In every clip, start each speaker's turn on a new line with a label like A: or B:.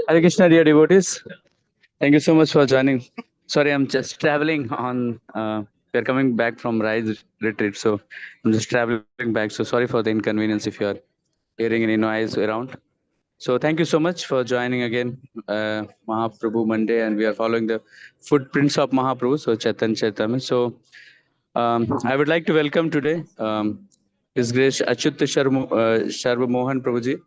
A: Hare Krishna, dear devotees. Thank you so much for joining. Sorry, I'm just traveling on. We're coming back from Rise retreat, so I'm just traveling back. So sorry for the inconvenience if you are hearing any noise around. So thank you so much for joining again, Mahaprabhu Monday, and we are following the footprints of Mahaprabhu. So Chaitanya. So I would like to welcome today His Grace Achyut Sharva Mohan Prabhuji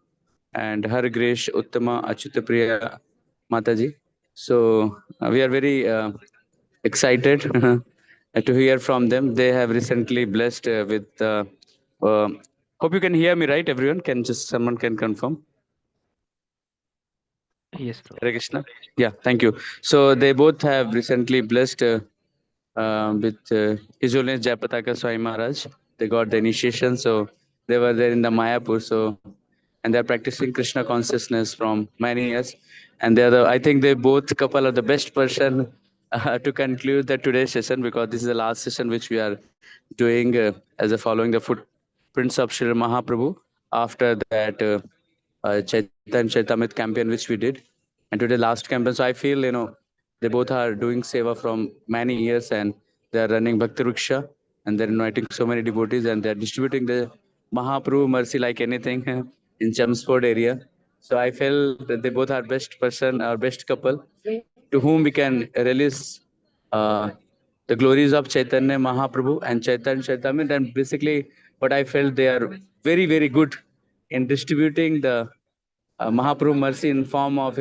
A: and Her Grace Uttama Achyut Priya Mataji. So we are very excited to hear from them. They have recently blessed with. Hope you can hear me, right? Everyone can just someone can confirm.
B: Yes, bro.
A: Hare Krishna. Yeah, thank you. So they both have recently blessed with His Holiness Jayapataka Swami Maharaj. They got the initiation, so they were there in the Mayapur. So and they're practicing Krishna consciousness from many years. And they're the, I think they both couple are the best person to conclude the today's session, because this is the last session which we are doing as a following the footprints of Sri Mahaprabhu after that Chaitamit campaign which we did, and today last campaign. So I feel they both are doing seva from many years, and they are running Bhakti Vriksha, and they're inviting so many devotees, and they're distributing the Mahaprabhu mercy like anything in Chelmsford area. So I feel that they both are best person, our best couple, to whom we can release uh, the glories of Chaitanya Mahaprabhu and Chaitanya Chaitamit. And basically, what I felt, they are very, very good in distributing the Mahaprabhu mercy in form of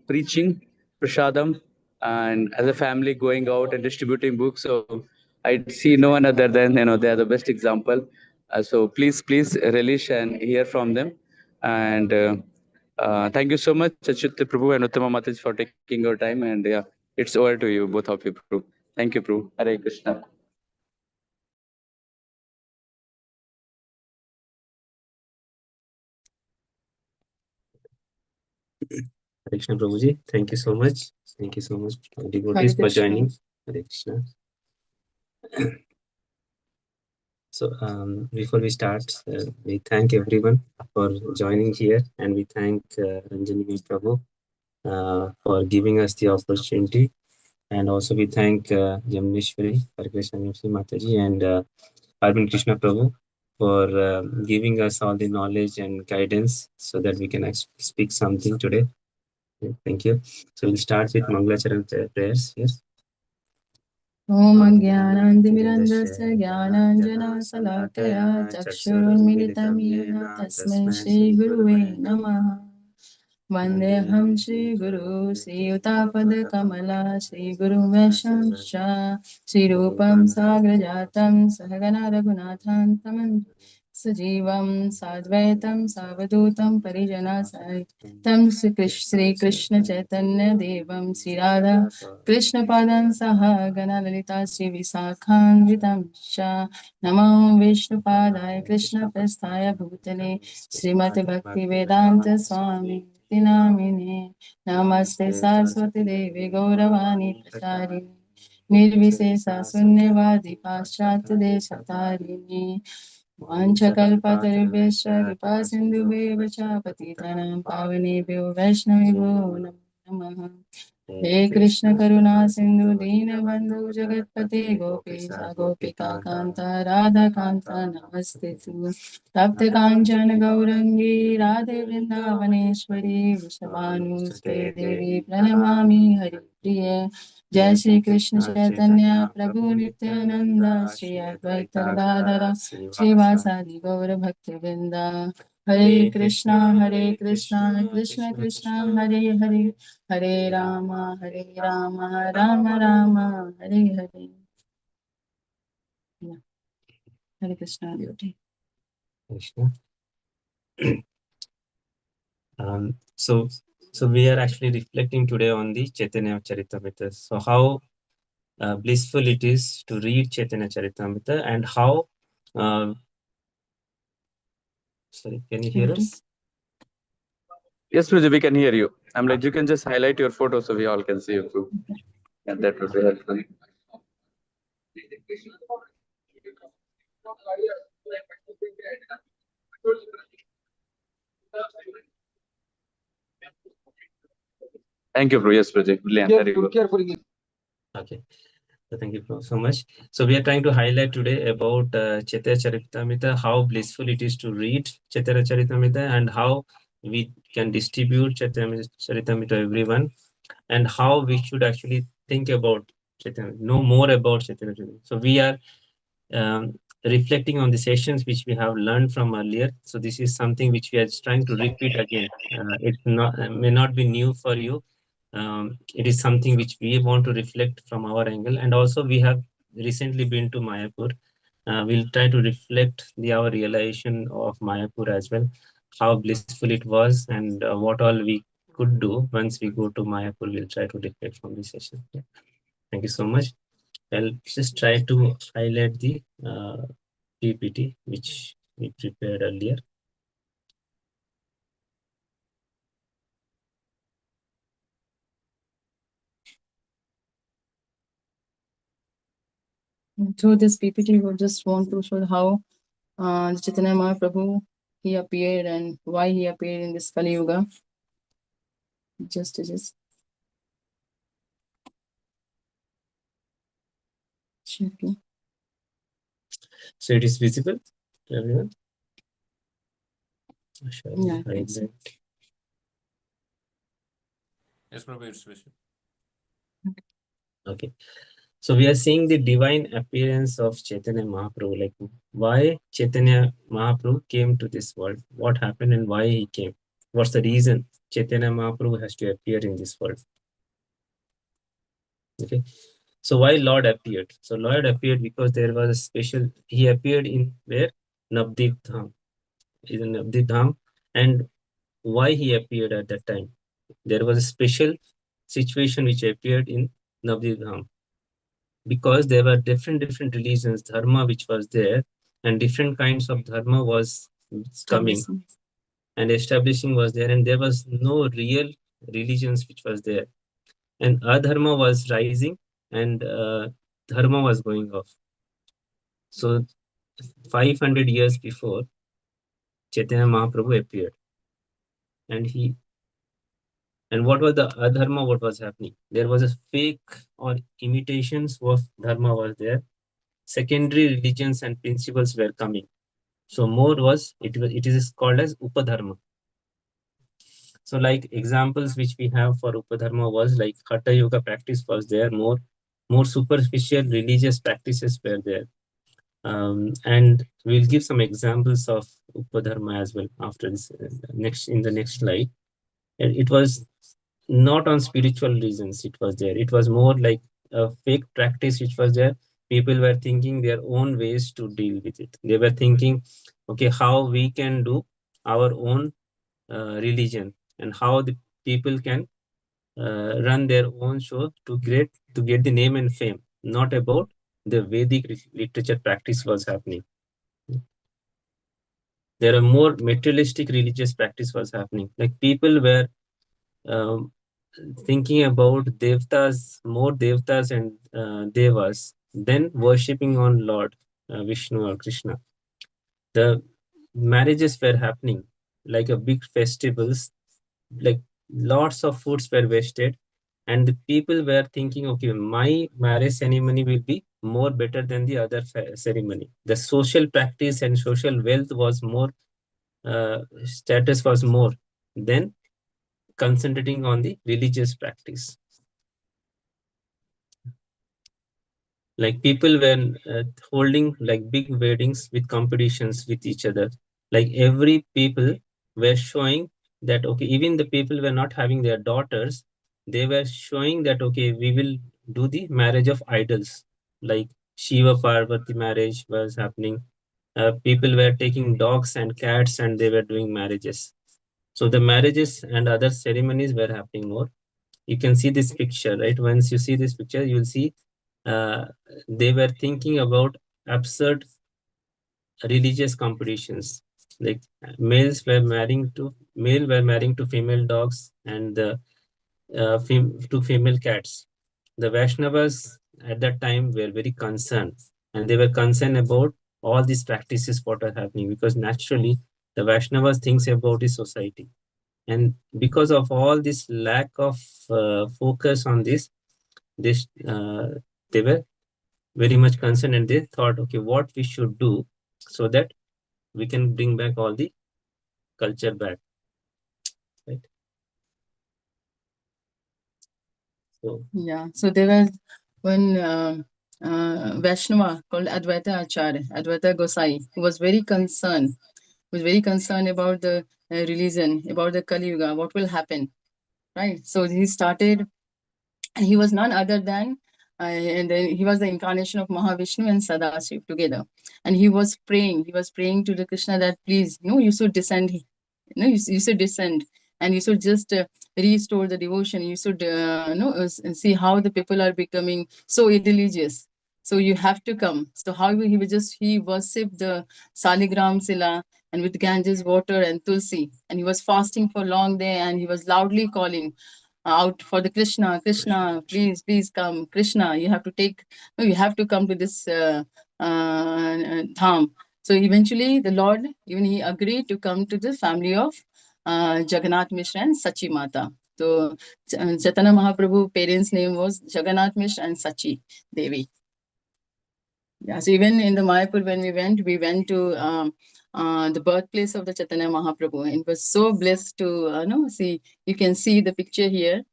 A: preaching, prasadam, and as a family going out and distributing books. So I see no one other than they are the best example. So please relish and hear from them. And thank you so much, Achyut Prabhu and Uttama Mataji, for taking your time. And yeah, it's over to you, both of you, Prabhu. Thank you, Prabhu. Hare Krishna.
B: Hare Krishna, Prabhuji. Thank you so much. Thank you so much, devotees, for joining. Hare Krishna. So before we start, we thank everyone for joining here, and we thank Ranjani Prabhu for giving us the opportunity. And also we thank Yamneshwari, Krishna Mataji, and Arvind Krishna Prabhu for giving us all the knowledge and guidance so that we can speak something today. Thank you. So we'll start with Mangalacharan prayers here.
C: Om Jnananandimirandrasya Jnananjana Salakaya Chakshurunmilitam Yena Tasmai Shri Guruve Namaha Vandeham Shri Guru Sri Utapada Kamala Shri Guru Vaishamsha Shri Rupam Sagrajatam Sahagana Raghunathan Tamam Sajivam Sadvaitam Savadutam Parijana Tam Sri Krishna Chaitanya Devam Sri Radha Krishna Padan Saha Gana Lalita Sri Visakhan Vitam Sha Namo Vishnu Padaya Krishna Prasthaya Bhutale Srimati Bhakti Vedanta Swami Namine Namaste Saraswati Devi Gauravani Prachari Nirvisesa Sunyavadi Paschat Desatarini Vanchakalpatarubhesha Kripa Sindhu Beva Patitanam Pavane Bhyo Vaishnavi Bho Namaha हे कृष्ण करुणा सिंधु दीन बंधु जगतपते गोपेशा गोपिका कांता राधा कांता नमस्ते तप्त कांचन गौरंगी राधे वृंदावनेश्वरी वृषभानुसुते देवी प्रणमामि हरिप्रिये जय श्री कृष्ण चैतन्य प्रभु नित्यानंद श्री अद्वैत गदाधर श्रीवासादि गौर भक्त वृंदा हरे Krishna Krishna Krishna Hare Hare Hare Ram Ram Ram Hare Hare Hare Krishna beauty.
B: Krishna. So we are actually reflecting today on the Chaitanya Charitamrita. So how blissful it is to read Chaitanya Charitamrita, and how sorry, can you hear us?
A: Yes, Priji, we can hear you. I'm like, you can just highlight your photo so we all can see you too. And that would be helpful. Thank you, bro. Yes, Priji. Brilliant. Very good.
B: Okay. So thank you so much. So we are trying to highlight today about Chaitanya Charitamrita, how blissful it is to read Chaitanya Charitamrita, and how we can distribute Chaitanya Charitamrita to everyone, and how we should actually think about Chaitanya, know more about Chaitanya Charitamrita. So we are reflecting on the sessions which we have learned from earlier. So this is something which we are trying to repeat again. It may not be new for you. It is something which we want to reflect from our angle, and also we have recently been to Mayapur. We'll try to reflect our realization of Mayapur as well, how blissful it was, and what all we could do once we go to Mayapur. We'll try to reflect from this session. Yeah. Thank you so much. I'll just try to highlight the PPT which we prepared earlier.
C: Through this PPT, we just want to show how Chaitanya Mahaprabhu he appeared and why he appeared in this Kali Yuga. Just checking.
B: So it is visible to everyone?
C: Yeah, I think so.
D: Yes, Prabhu, it's visible.
B: Okay. So we are seeing the divine appearance of Chaitanya Mahaprabhu, like why Chaitanya Mahaprabhu came to this world, what happened and why he came. What's the reason Chaitanya Mahaprabhu has to appear in this world? Okay. So why Lord appeared? So Lord appeared because there was a special, he appeared in where? Navadvip Dham. In Navadvip Dham. And why he appeared at that time? There was a special situation which appeared in Navadvip Dham, because there were different religions, dharma which was there, and different kinds of dharma was coming and establishing was there, and there was no real religions which was there, and adharma was rising, and dharma was going off. So 500 years before, Chaitanya Mahaprabhu appeared, and what was the adharma? What was happening? There was a fake or imitations of dharma was there. Secondary religions and principles were coming. So more was it is called as upadharma. So like examples which we have for upadharma was like hatha yoga practice was there, more superficial religious practices were there. And we'll give some examples of upadharma as well after this in the next slide. And it was not on spiritual reasons it was there. It was more like a fake practice which was there. People were thinking their own ways to deal with it. They were thinking, okay, how we can do our own religion, and how the people can run their own show to get the name and fame, not about the Vedic literature practice was happening. There are more materialistic religious practice was happening. Like people were um, thinking about devtas, more devtas and devas, then worshipping on Lord Vishnu or Krishna. The marriages were happening like a big festivals, like lots of foods were wasted, and the people were thinking, okay, my marriage ceremony will be more better than the other ceremony. The social practice and social wealth was more, status was more than concentrating on the religious practice. Like people were holding like big weddings with competitions with each other. Like every people were showing that, okay, even the people were not having their daughters, they were showing that, okay, we will do the marriage of idols. Like Shiva Parvati marriage was happening. People were taking dogs and cats and they were doing marriages. So the marriages and other ceremonies were happening more. You can see this picture, right? Once you see this picture, you will see uh, they were thinking about absurd religious competitions. Like male were marrying to female dogs and the to female cats. The Vaishnavas at that time were very concerned, and they were concerned about all these practices what are happening, because naturally the Vaishnavas thinks about the society, and because of all this lack of focus on this they were very much concerned, and they thought, okay, what we should do so that we can bring back all the culture back, right? So
C: Yeah, so there was one Vaishnava called Advaita Acharya, Advaita Gosai, who was very concerned, about the religion, about the Kali Yuga, what will happen, right? So he started, and he was none other than, and then he was the incarnation of Mahavishnu and Sadashiv together. And he was praying to the Krishna that, please, you should descend, you should descend, and you should just restore the devotion. You should see how the people are becoming so irreligious. So you have to come. So how he worshipped the Saligram Sila and with Ganges water and Tulsi, and he was fasting for long day, and he was loudly calling out for the Krishna, please come, Krishna, you have to you have to come to this dham. So eventually the Lord, even he agreed to come to the family of Jagannath Mishra and Sachi Mata. So Chaitanya Mahaprabhu parents' name was Jagannath Mishra and Sachi Devi. Yeah, so even in the Mayapur when we went to the birthplace of the Chaitanya Mahaprabhu, and it was so blessed to see. You can see the picture here,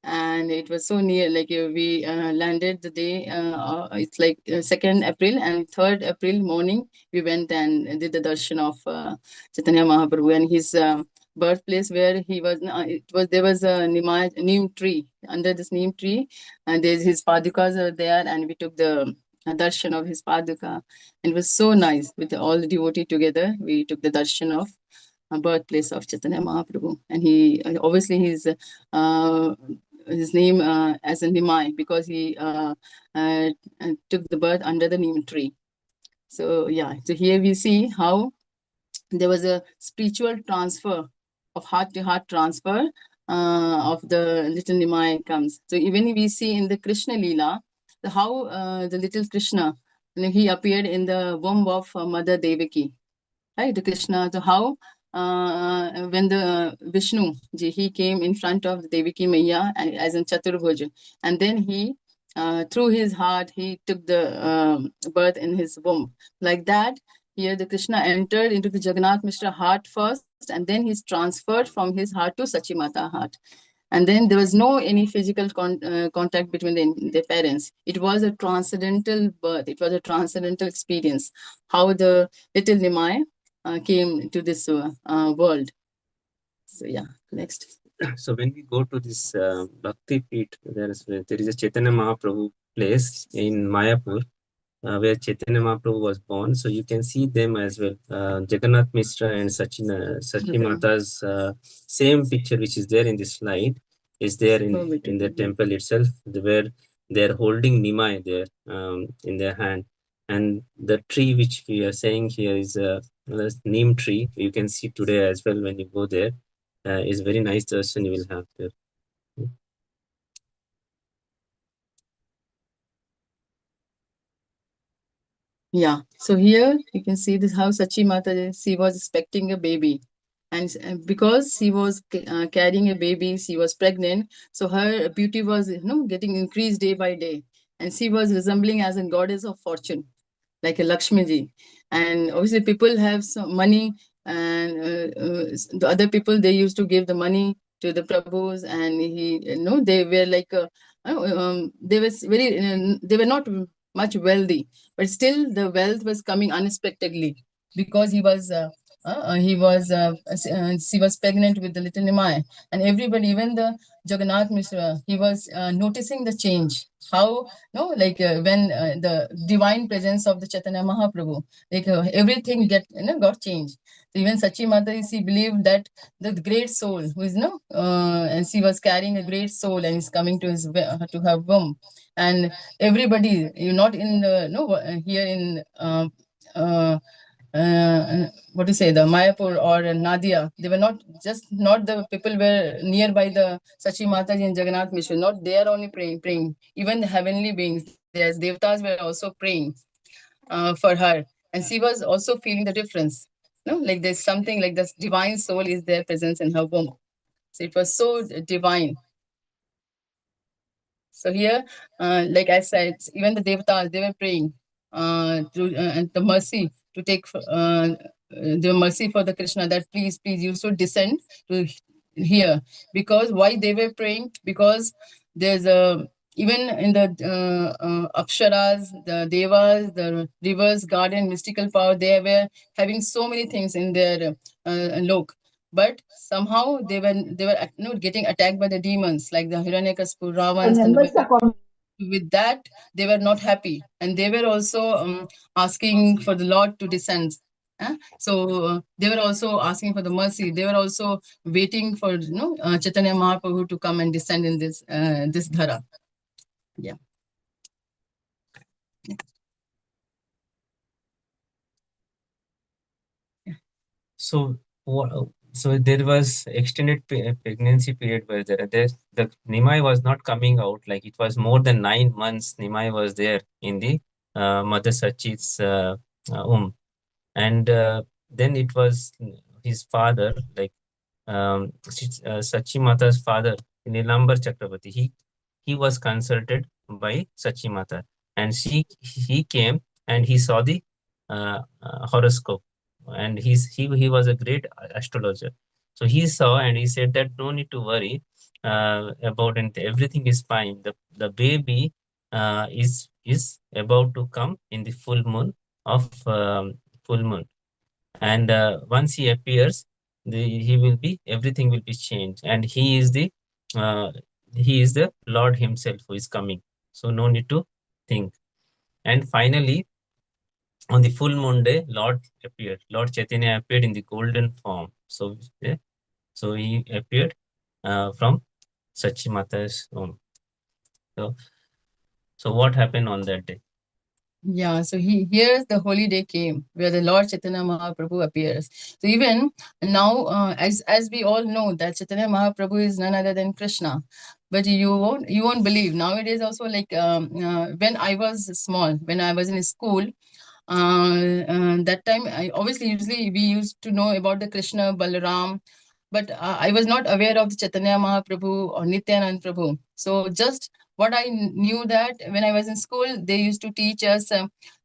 C: and it was so near. Like we landed the day, it's like 2nd April, and 3rd April morning we went and did the darshan of Chaitanya Mahaprabhu and his birthplace, where he was. There was a neem tree. Under this neem tree, and there's his padukas are there, and we took the darshan of his paduka. And it was so nice with all the devotee together. We took the darshan of birthplace of Chaitanya Mahaprabhu, and he obviously his name as a Nimai, because he took the birth under the neem tree. So yeah, so here we see how there was a spiritual transfer of heart to heart transfer of the little Nimai comes. So even we see in the Krishna Leela, how the little Krishna, he appeared in the womb of Mother Devaki, right? The Krishna. So how when the Vishnu ji, he came in front of the Devaki Maiya as in Chaturbhuj, and then he through his heart he took the birth in his womb. Like that, here the Krishna entered into the Jagannath Mishra heart first, and then he's transferred from his heart to Sachimata heart. And then there was no any physical contact between the parents. It was a transcendental birth. It was a transcendental experience. How the little Nimai came to this world. So yeah, next.
B: So when we go to this Bhakti Peeth, there is a Chaitanya Mahaprabhu place in Mayapur, where Chaitanya Mahaprabhu was born. So you can see them as well. Jagannath Mishra and Sachi Mata's same picture, which is there in this slide, is there in the temple itself, where they're holding Nimai there in their hand. And the tree which we are saying here is a neem tree. You can see today as well when you go there. Is very nice darshan you will have there.
C: Yeah, so here you can see this how Sachi Mata, she was expecting a baby. And because she was carrying a baby, she was pregnant, so her beauty was getting increased day by day, and she was resembling as a goddess of fortune, like a Lakshmi ji. And obviously people have some money, and the other people, they used to give the money to the Prabhus, and they were like they was very they were not much wealthy, but still the wealth was coming unexpectedly, because she was pregnant with the little Nimai, and everybody, even the Jagannath Mishra, he was noticing the change. How no, like when the divine presence of the Chaitanya Mahaprabhu, like everything got changed. So even Sachi Mata, she believed that the great soul who is and she was carrying a great soul and is coming to to her womb, and everybody, you not in the no here in what do you say, the Mayapur or Nadia, they were not the people were nearby the Sachi Mataji and Jagannath Mishra, not they are only praying. Even the heavenly beings, there's devtas were also praying for her, and she was also feeling the difference. No, like there's something like this divine soul is their presence in her womb. So it was so divine. So here, like I said, even the devatas, they were praying and the mercy to take the mercy for the Krishna, that please, you should descend to here. Because why they were praying? Because there's a even in the apsharas, the devas, the rivers, garden, mystical power, they were having so many things in their lok, but somehow they were getting attacked by the demons, like the Hiranyakashipu, Ravans, and with that they were not happy, and they were also asking for the Lord to descend. So they were also asking for the mercy. They were also waiting for Chaitanya Mahaprabhu to come and descend in this dhara. Yeah.
B: So so there was extended pregnancy period was there. The Nimai was not coming out, like it was more than 9 months. Nimai was there in the Mother Sachi's and then it was his father, like Sachi Mata's father, Nilambar Chakravarti. He was consulted by Sachi Mata, and he came and he saw the horoscope, and he was a great astrologer. So he saw and he said that no need to worry about anything. Everything is fine. The baby is about to come in the full moon of full moon, and once he appears, he will be everything will be changed, and uh, he is the Lord himself who is coming. So no need to think. And finally, on the full moon day, Lord Chaitanya appeared in the golden form. So so he appeared from Sachimata's home. So what happened on that day?
C: Yeah, so here's the holy day came where the Lord Chaitanya Mahaprabhu appears. So even now, as we all know that Chaitanya Mahaprabhu is none other than Krishna, but you won't believe nowadays also, like when I was small, when I was in school, that time I obviously usually we used to know about the Krishna Balaram, but I was not aware of the Chaitanya Mahaprabhu or Nityanand Prabhu. So just what I knew that when I was in school, they used to teach us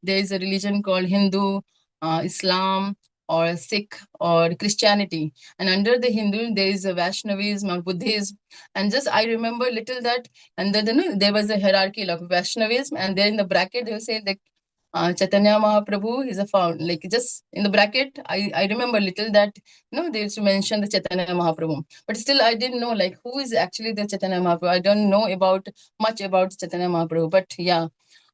C: there is a religion called Hindu, Islam, or Sikh, or Christianity, and under the Hindu there is a Vaishnavism or Buddhism, and just I remember little that, and then there was a hierarchy like Vaishnavism, and then in the bracket they will say like Chaitanya Mahaprabhu is a found, like just in the bracket I remember little that they used to mention the Chaitanya Mahaprabhu, but still I didn't know like who is actually the Chaitanya Mahaprabhu. I don't know much about Chaitanya Mahaprabhu, but yeah,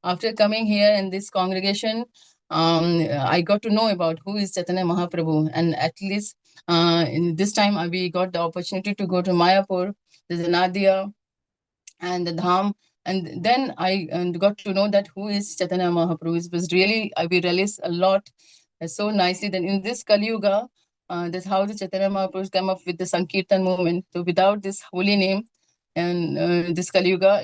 C: after coming here in this congregation, I got to know about who is Chaitanya Mahaprabhu, and at least in this time we got the opportunity to go to Mayapur, the Nadia, and the Dham. And then I got to know that who is Chaitanya Mahaprabhu. It was really, we realized a lot so nicely that in this Kali Yuga, that's how the Chaitanya Mahaprabhu came up with the Sankirtan movement. So without this holy name, and in this Kali Yuga,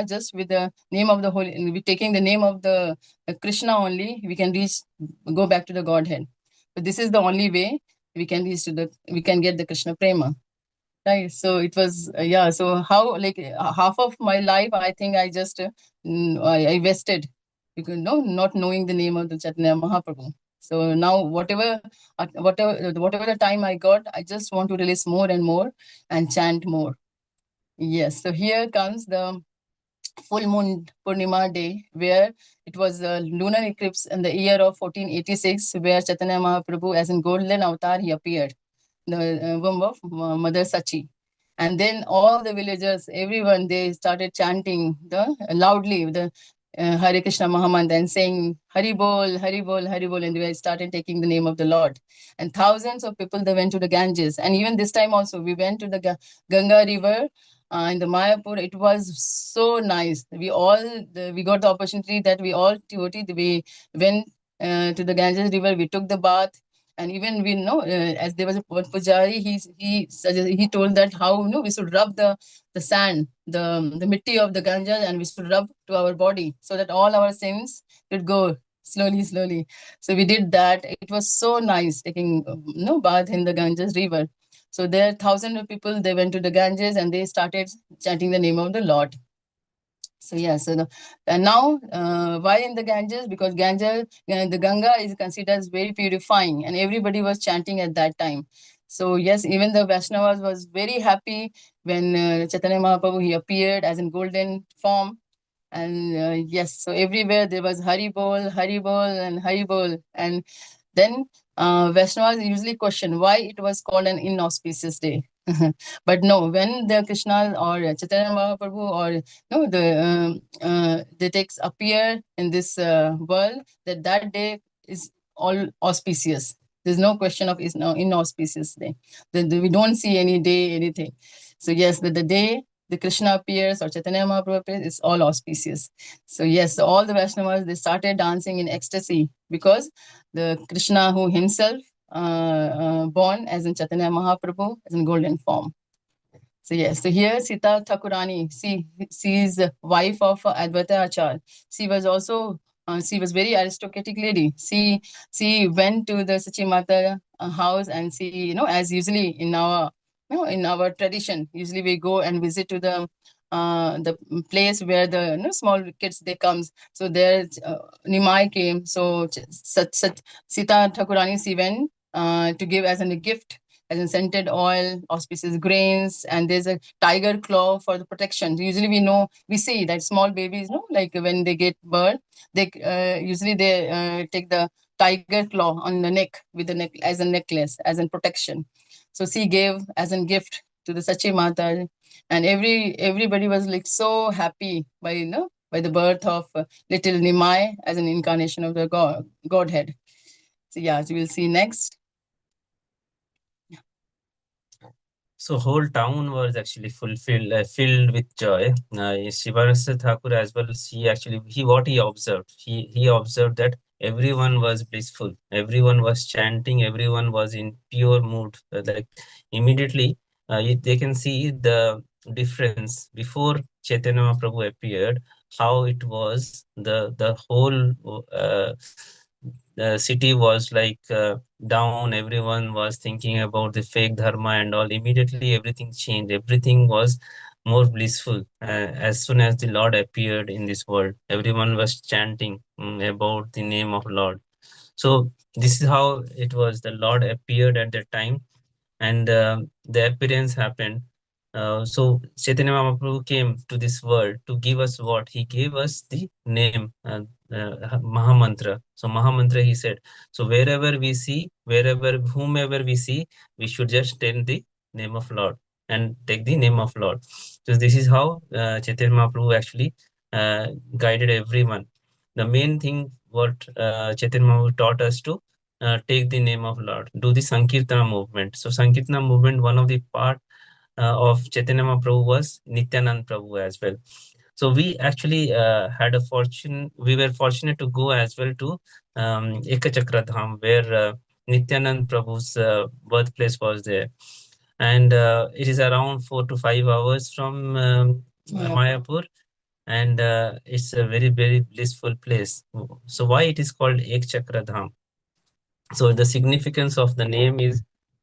C: just with the name of the holy, we taking the name of the Krishna only, we can go back to the Godhead. But this is the only way we can reach to we can get the Krishna prema. Right. So it was, yeah. So how, like, half of my life, I think I just, I wasted because not knowing the name of the Chaitanya Mahaprabhu. So now whatever the time I got, I just want to release more and more and chant more. Yes. So here comes the full moon Purnima day, where it was a lunar eclipse in the year of 1486, where Chaitanya Mahaprabhu, as in golden avatar, he appeared, the womb of Mother Sachi. And then all the villagers, everyone, they started chanting the loudly the Hare Krishna Mahamantra and saying Hari Bol, Hari Bol, Hari Bol, and they started taking the name of the Lord. And thousands of people, they went to the Ganges. And even this time also, we went to the Ganga River in the Mayapur. It was so nice. We got the opportunity that we all devotees, we went to the Ganges River. We took the bath, and even we know, as there was a pujari, he told that how we should rub the sand, the mitti of the Ganges, and we should rub to our body so that all our sins would go slowly. So we did that. It was so nice taking bath in the Ganges River. So there, thousands of people, they went to the Ganges and they started chanting the name of the Lord. So yeah, and now why in the Ganges? Because the Ganga is considered as very purifying, and everybody was chanting at that time. So yes, even the Vaishnavas was very happy when Chaitanya Mahaprabhu, he appeared as in golden form. And yes, so everywhere there was Hari Bol, and Hari Bol. And then Vaishnavas usually question why it was called an inauspicious day. But no, when the Krishna or Chaitanya Mahaprabhu or no, the texts appear in this world, that day is all auspicious. There's no question of is no inauspicious day. We don't see any day, anything. So yes, the day the Krishna appears or Chaitanya Mahaprabhu appears, it's all auspicious. So yes, all the Vaishnavas, they started dancing in ecstasy because the Krishna who himself born as in Chaitanya Mahaprabhu as in golden form. So yes, so here Sita Thakurani, she is the wife of Advaita Achar. She was also she was very aristocratic lady. She went to the Sachi Mata house, and she, as usually in our in our tradition, usually we go and visit to the place where the small kids they comes. So there Nimai came. So Sita Thakurani, she went to give as a gift, as in scented oil, auspicious grains, and there's a tiger claw for the protection. Usually we see that small babies, like when they get birth, they usually they take the tiger claw on the neck with the neck as a necklace, as in protection. So she gave as a gift to the Sachi Mata, and everybody was like so happy by by the birth of little Nimai as an incarnation of the Godhead. So yeah, so we'll see next.
B: So whole town was actually filled with joy. Shivarasa Thakur as well. What he observed. He observed that everyone was blissful. Everyone was chanting. Everyone was in pure mood. Like immediately, they can see the difference before Chaitanya Mahaprabhu appeared. How it was the whole the city was like down. Everyone was thinking about the fake dharma and all. Immediately everything changed. Everything was more blissful as soon as the Lord appeared in this world. Everyone was chanting about the name of Lord. So this is how it was. The Lord appeared at that time, and the appearance happened. So Chaitanya Mahaprabhu came to this world to give us what? He gave us the name, Mahamantra. So Mahamantra, he said. So wherever we see, whomever we see, we should just tell the name of Lord and take the name of Lord. So this is how Chaitanya Mahaprabhu actually guided everyone. The main thing what Chaitanya Mahaprabhu taught us to take the name of Lord, do the Sankirtana movement. So Sankirtana movement, one of the part of Chaitanya Mahaprabhu was Nityanand Prabhu as well. So we actually we were fortunate to go as well to Ekachakra Dham, where Nityanand Prabhu's birthplace was there. And it is around 4 to 5 hours from Mayapur. And it's a very, very blissful place. So why it is called Ekchakra Dham? So the significance of the name is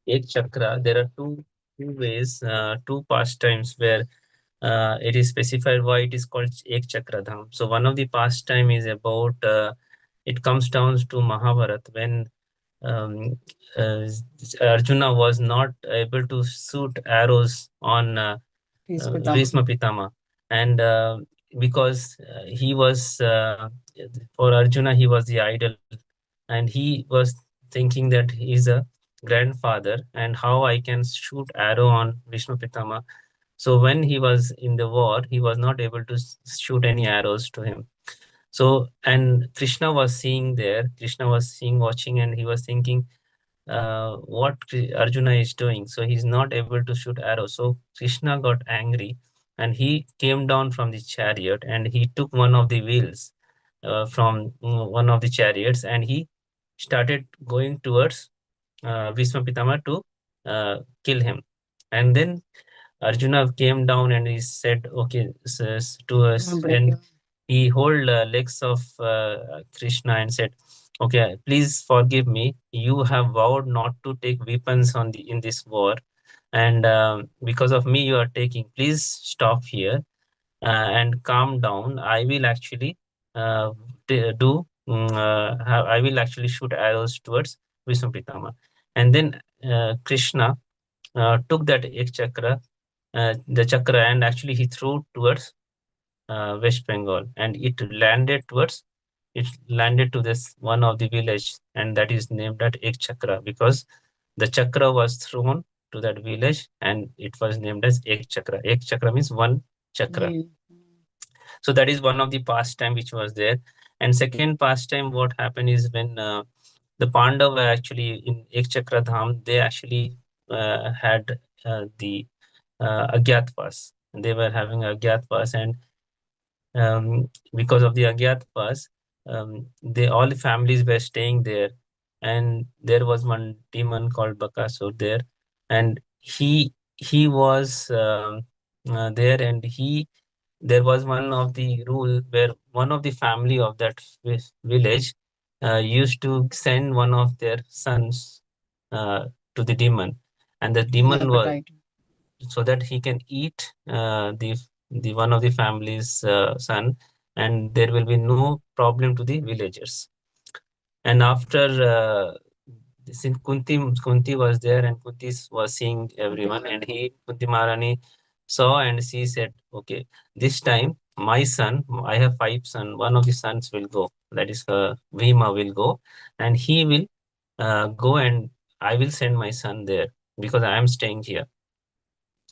B: Ek Chakra, there are two ways, two pastimes where it is specified why it is called Ek Chakra Dham. So one of the pastime is about, it comes down to Mahabharata when um, uh, Arjuna was not able to shoot arrows on Bhisma Pitama, and because he was for Arjuna he was the idol, and he was thinking that he's a grandfather and how I can shoot arrow on Vishnu Pitama. So when he was in the war, he was not able to shoot any arrows to him. So, and Krishna was seeing there, Krishna was seeing, watching, and he was thinking, what Arjuna is doing. So he's not able to shoot arrows. So Krishna got angry and he came down from the chariot and he took one of the wheels from one of the chariots and he started going towards Bhisma Pitama to kill him. And then Arjuna came down and he said, okay, to us, and he hold legs of Krishna and said, okay, please forgive me. You have vowed not to take weapons on the in this war, and because of me you are taking. Please stop here and calm down. I will actually I will actually shoot arrows towards Vishnu Pitama. And then Krishna took that ek chakra, the chakra, and actually he threw towards West Bengal, and it landed to this one of the village, and that is named at Ek Chakra because the chakra was thrown to that village, and it was named as Ek Chakra. Ek Chakra means one chakra. So that is one of the pastime which was there. And second pastime, what happened is when the Pandava actually in Ek Chakra Dham, they actually had the Agyatpas. They were having Agyatpas, and because of the Agyatpas, they all the families were staying there, and there was one demon called Bakasur there, and he was there, and there was one of the rule where one of the family of that village used to send one of their sons to the demon, and the demon was so that he can eat the one of the family's son, and there will be no problem to the villagers. And after since Kunti was there, and Kunti was seeing everyone, and Kunti Maharani saw, and she said, okay, this time my son, I have 5 sons, one of the sons will go, that is Bhima will go, and he will go, and I will send my son there because I am staying here.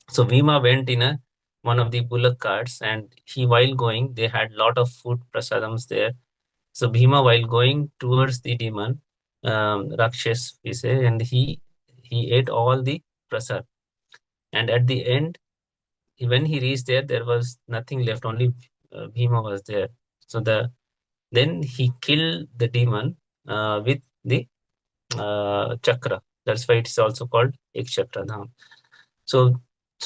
B: So Bhima went in one of the bullock carts, and while going, they had lot of food prasadams there. So Bhima, while going towards the demon, Rakshas, we say, and he ate all the prasad. And at the end, when he reached there, there was nothing left, only Bhima was there. So then he killed the demon with the chakra. That's why it is also called Ek Chakra Dham. So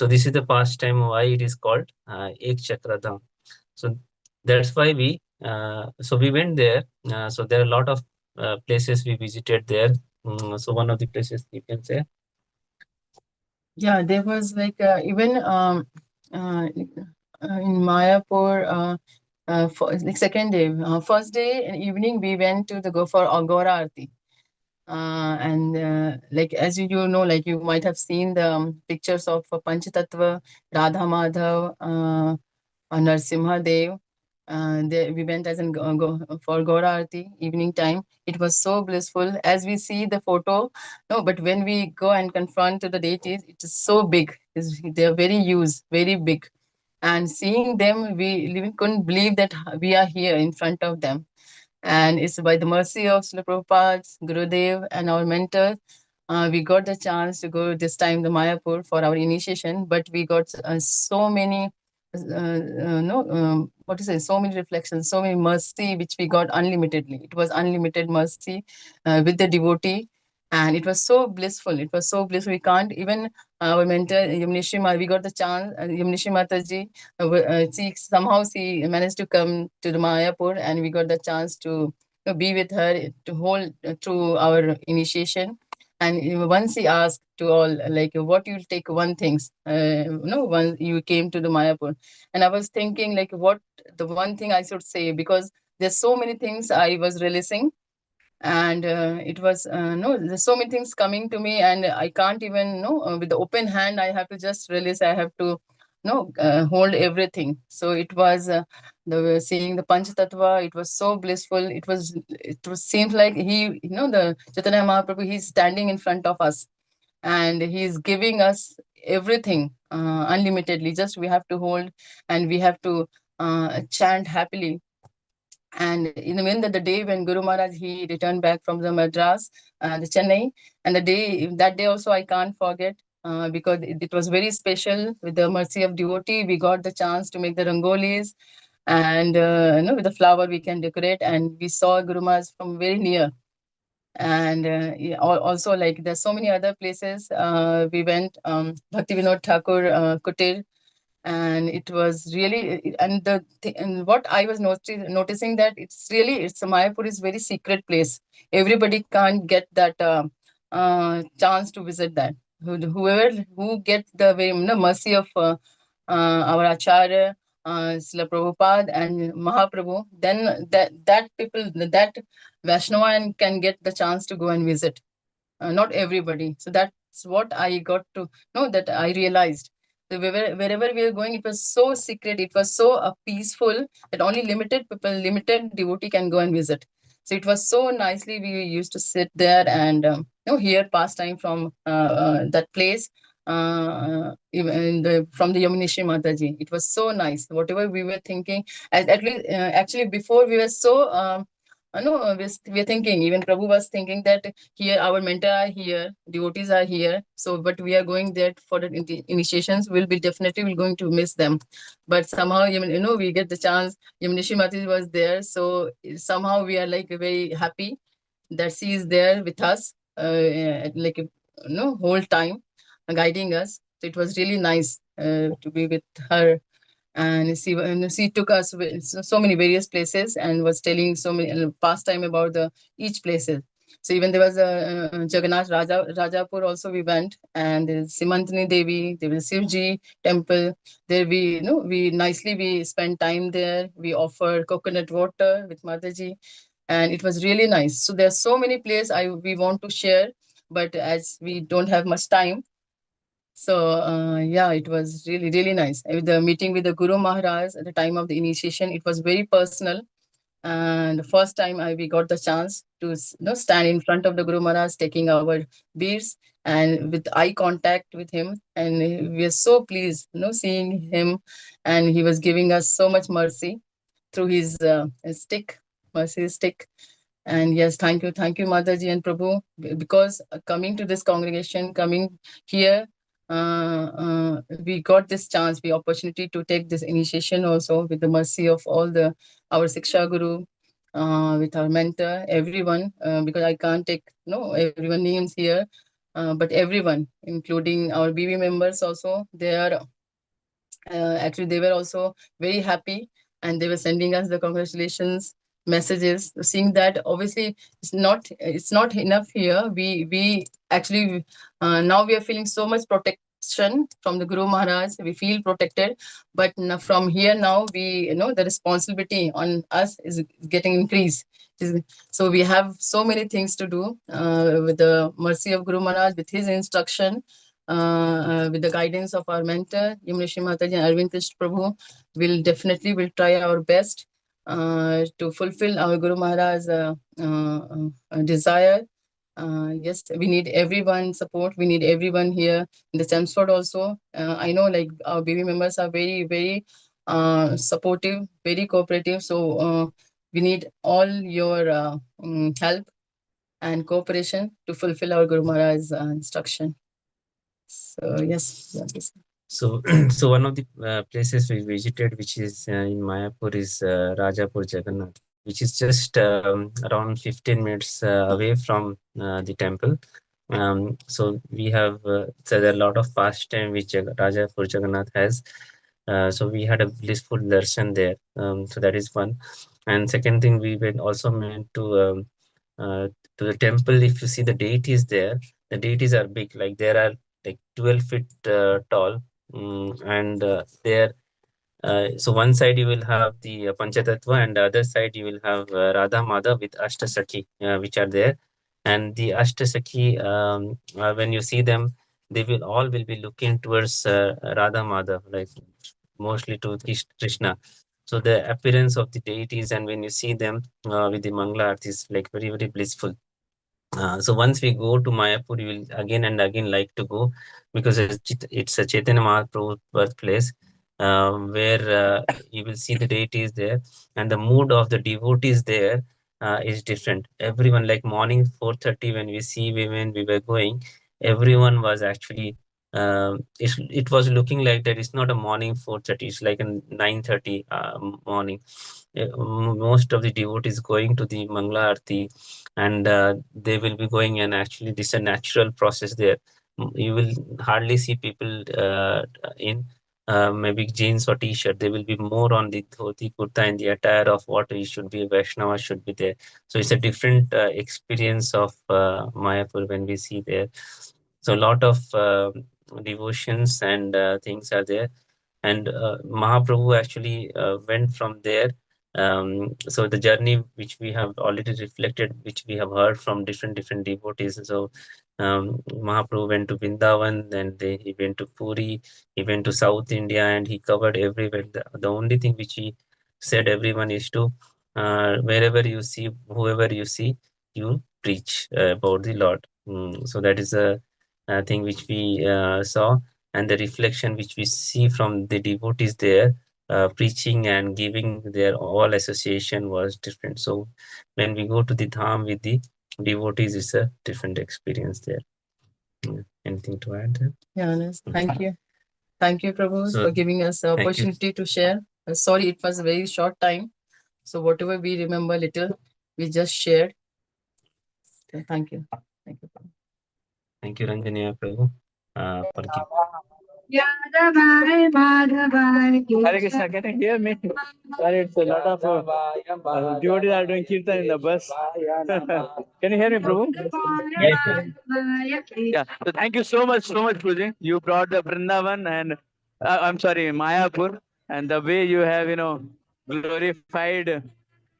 B: this is the pastime why it is called Ek Chakra Dham. So that's why we went there. So there are a lot of places we visited there. So one of the places you can say.
C: Yeah, there was like even in Mayapur, for like second day, first day in evening we went to the go for Agora Aarti. And like as you know, like you might have seen the pictures of Panchatattva, Radha Madhav, Narsimha Dev. We went as in for Gaura Aarti evening time. It was so blissful as we see the photo. No, but when we go and confront to the deities, it is so big. They are very huge, very big. And seeing them, we even couldn't believe that we are here in front of them. And it's by the mercy of Srila Prabhupada, Gurudev, and our mentors, we got the chance to go this time to Mayapur for our initiation. But we got so many, what to say, so many reflections, so many mercy, which we got unlimitedly. It was unlimited mercy with the devotee. And it was so blissful. It was so blissful. We can't even, our mentor, Yamnishi, we got the chance, Yamnishi Mataji, she managed to come to the Mayapur, and we got the chance to be with her to hold through our initiation. And once he asked to all, like, what you'll take one things, when you came to the Mayapur. And I was thinking, like, what the one thing I should say, because there's so many things I was releasing, and it was no there's so many things coming to me, and I can't even with the open hand I have to just release. I have to hold everything. So it was the seeing the Panch Tattva, it was so blissful. It was seems like he, the Chaitanya Mahaprabhu, he's standing in front of us, and he's giving us everything unlimitedly. Just we have to hold, and we have to chant happily. And in the end of the day when Guru Maharaj, he returned back from the Madras, the Chennai, and that day also I can't forget, because it was very special. With the mercy of devotee, we got the chance to make the rangolis, and with the flower we can decorate, and we saw Guru Maharaj from very near. And also, like, there's so many other places we went. Bhakti Vinod Thakur Kutir, and it was really, and what I was noticing, that it's Mayapur is very secret place. Everybody can't get that chance to visit that. Whoever who gets the very mercy of our Acharya, Srila Prabhupada and Mahaprabhu, then that people, that Vaishnava, and can get the chance to go and visit. Not everybody. So that's what I got to know, that I realized. So wherever we are going, it was so secret, it was so peaceful, that only limited people, limited devotee can go and visit. So it was so nicely. We used to sit there and hear pastime from that place. Even from the Yamunishi Mataji, it was so nice. Whatever we were thinking, at least actually before we were so no, we're thinking, even Prabhu was thinking that here our mentor are here, devotees are here. So, but we are going there for the initiations. We'll be definitely we're going to miss them. But somehow, we get the chance. Yamanishi Mati was there. So somehow we are like very happy that she is there with us, like, whole time guiding us. So it was really nice to be with her. And she took us so many various places, and was telling so many pastime about the each places. So even there was a Jagannath Rajapur also we went, and there's Simantini Devi, there was Shivji temple. There we nicely we spent time there. We offered coconut water with Mataji, and it was really nice. So there's so many places we want to share, but as we don't have much time, so yeah, it was really, really nice. With the meeting with the Guru Maharaj at the time of the initiation, it was very personal. And the first time we got the chance to stand in front of the Guru Maharaj, taking our beers and with eye contact with him. And we are so pleased, seeing him. And he was giving us so much mercy through his stick, mercy stick. And yes, thank you, Mataji and Prabhu, because coming to this congregation, coming here, we got this chance, the opportunity to take this initiation also with the mercy of all our Siksha Guru, with our mentor, everyone, because I can't take everyone names here, but everyone, including our BB members also, they are actually they were also very happy, and they were sending us the congratulations messages. Seeing that, obviously it's not enough here. We actually now we are feeling so much protection from the Guru Maharaj. We feel protected, but from here now we the responsibility on us is getting increased. So we have so many things to do with the mercy of Guru Maharaj, with his instruction, with the guidance of our mentor, Yamunishi Mataji and Arvind Krishna Prabhu. We'll definitely will try our best to fulfill our Guru Maharaj's desire. Yes, we need everyone support. We need everyone here in the Chelmsford also. I know, like, our baby members are very, very supportive, very cooperative. So we need all your help and cooperation to fulfill our Guru Maharaj's instruction. So yes, that is.
B: So, so one of the places we visited, which is in Mayapur, is Rajapur Jagannath, which is just around 15 minutes away from the temple. So we have so there are a lot of pastime which Rajapur Jagannath has. So we had a blissful darshan there. So that is one. And second thing, we went also meant to the temple. If you see the deities there, the deities are big, like there are like 12 feet tall, and there. So one side you will have the Panchatattva, and the other side you will have Radha Madhav with Ashtasakhi, which are there. And the Ashtasakhi, when you see them, they will all will be looking towards Radha Madhav, like mostly to Krishna. So the appearance of the deities, and when you see them with the Mangala Aarti, is like very, very blissful. So once we go to Mayapur, you will again and again like to go, because it's a Chaitanya Mahaprabhu birthplace, where you will see the deities there, and the mood of the devotees there is different. Everyone, like morning 4:30, when we were going, everyone was actually it was looking like that it's not a morning 4:30, it's like a 9:30 morning. Most of the devotees going to the Mangala Aarti, and they will be going, and actually this is a natural process there. You will hardly see people in maybe jeans or t-shirt. They will be more on the dhoti kurta and the attire of what it should be, Vaishnava should be there. So it's a different experience of Mayapur when we see there. So a lot of devotions and things are there. And Mahaprabhu actually went from there. So the journey which we have already reflected, which we have heard from different devotees. So Mahaprabhu went to Vrindavan, then he went to Puri, he went to South India, and he covered everywhere. The only thing which he said everyone is to wherever you see, whoever you see, you preach about the Lord. So that is a thing which we saw, and the reflection which we see from the devotees there, preaching and giving their all association was different. So when we go to the Dham with the devotees, it's a different experience there. Anything to add there?
C: Yeah, yes. Thank you. Thank you, Prabhu,
B: So,
C: for giving us the
B: thank you.
C: opportunity to share. Sorry, it was a very short time. So whatever we remember little, we just shared. So thank you. Thank you, Prabhu.
B: Thank you, Ranjaniya Prabhu, for giving.
A: Hare Krishna, can you hear me? Sorry, it's a lot of devotees are doing kirtan in the bus. Can you hear me, Prabhu? Yeah. So thank you so much, Puji. You brought the Vrindavan and I'm sorry, Mayapur, and the way you have, glorified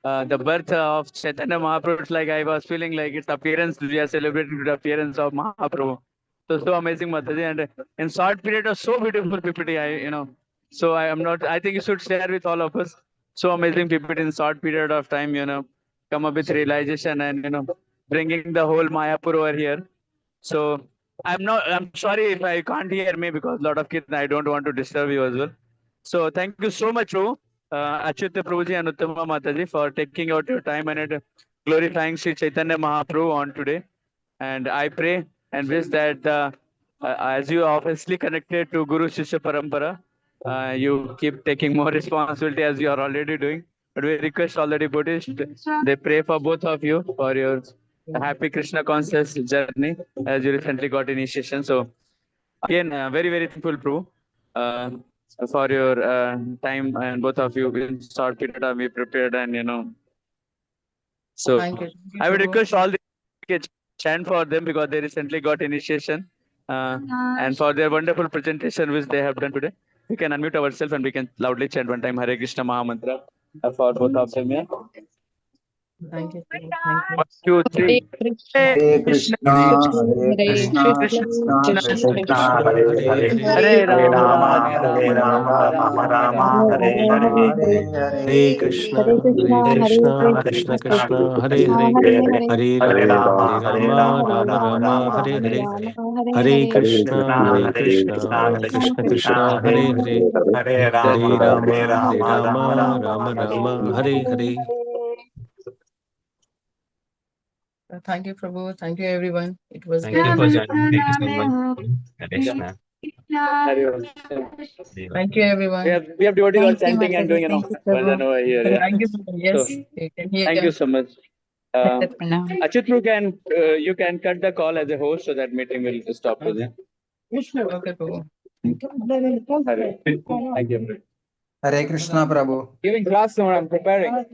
A: the birth of Chaitanya Mahaprabhu. It's like I was feeling like its appearance. We are celebrating the appearance of Mahaprabhu. So amazing, Mataji, and in short period of so beautiful PPT. So I am not. I think you should share with all of us. So amazing PPT in short period of time. Come up with realization and bringing the whole Mayapur over here. So I'm sorry if I can't hear me because a lot of kids. I don't want to disturb you as well. So thank you so much, Prabhu, Achyuta Prabhuji and Uttama Mataji, for taking out your time and glorifying Sri Chaitanya Mahaprabhu on today. And I pray and wish that as you are obviously connected to Guru Shishya Parampara, you keep taking more responsibility as you are already doing. But we request all the devotees, they pray for both of you for your happy Krishna conscious journey as you recently got initiation. So again, very, very thankful, Prabhu, for your time, and both of you in short period of we prepared and. So
C: Thank you.
A: I would request all the chant for them because they recently got initiation and for their wonderful presentation which they have done today. We can unmute ourselves and we can loudly chant one time Hare Krishna Maha Mantra for both of them. Yeah.
C: Thank you, Prabhu. Thank you.
A: 1, 2, 3.
E: Hare Krishna, Hare Krishna,
A: Krishna
E: Krishna Krishna, Hare Hare,
A: Hare
E: Hare
A: Rama,
E: Rama, Hare Rama, Rama Rama, Hare Hare, Hare Krishna, Hare Krishna, Krishna Krishna, Hare Hare, Hare Rama, Hare Rama, Rama Rama, Hare Hare, Hare Krishna, Krishna Krishna, Hare Hare, Hare Rama, Rama Rama, Hare Hare.
C: Thank you, Prabhu. Thank you, everyone. It was
B: Thank you for joining. Thank you so much. Hare Krishna.
C: Thank you, everyone.
A: We have devotees all
F: Thank you,
A: chanting and doing
F: Mataji. Thank you, Prabhu.
A: bhajan over here. Yeah.
C: Thank you, Prabhu. Yes,
A: So,
C: you can hear.
A: Thank you so much.
F: Pranam.
A: Achutru you can cut the call as a host so that meeting will stop.
C: Okay, Prabhu.
A: Hare. Thank you.
E: Hare Krishna, Prabhu.
A: Giving class, so I'm preparing.